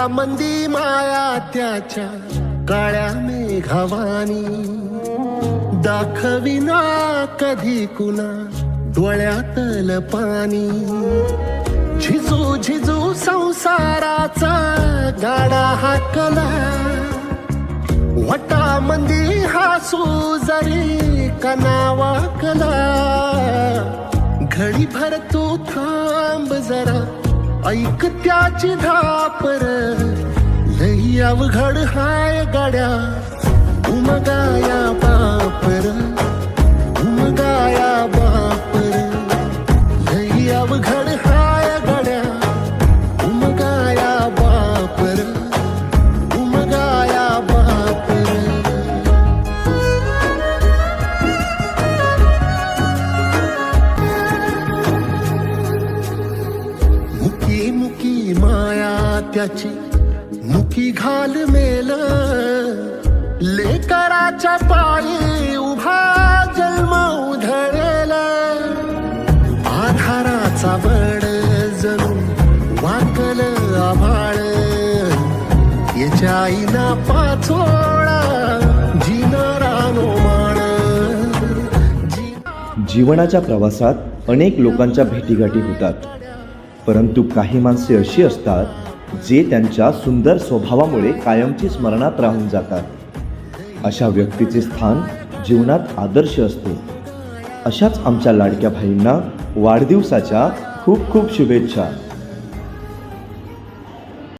मंदी माया त्याच्या काळ्या मेघावानी, दाखविना कधी कुणा डोळ्यातल पाणी. झिजू झिजू संसाराचा गाडा हाकला, वटा मंदी हासू जरी कनावाकला. घडी भर तू थांब जरा, ऐक त्याची धापर, लई अवघड हाय गड्या उमगाया बापर, उमगाया बापर. लई अवघड हाय गड्या उमगाया बापर, उमगाया बापर. मुकी मुकी माया त्याची मुकी घाल मेल, लेकराच्या पायी उभा जन्म उधळेल. आधाराचा बड जणू वाकल आभाळ, याच्या आईना पाचोळा जिनारानो माण. जीवनाच्या प्रवासात अनेक लोकांच्या भेटीगाठी होतात, परंतु काही माणसे अशी असतात जे त्यांच्या सुंदर स्वभावामुळे कायमची स्मरणात राहून जातात. अशा व्यक्तीचे स्थान जीवनात आदर्श असते. अशाच आमच्या लाडक्या भाईंना वाढदिवसाच्या खूप खूप शुभेच्छा.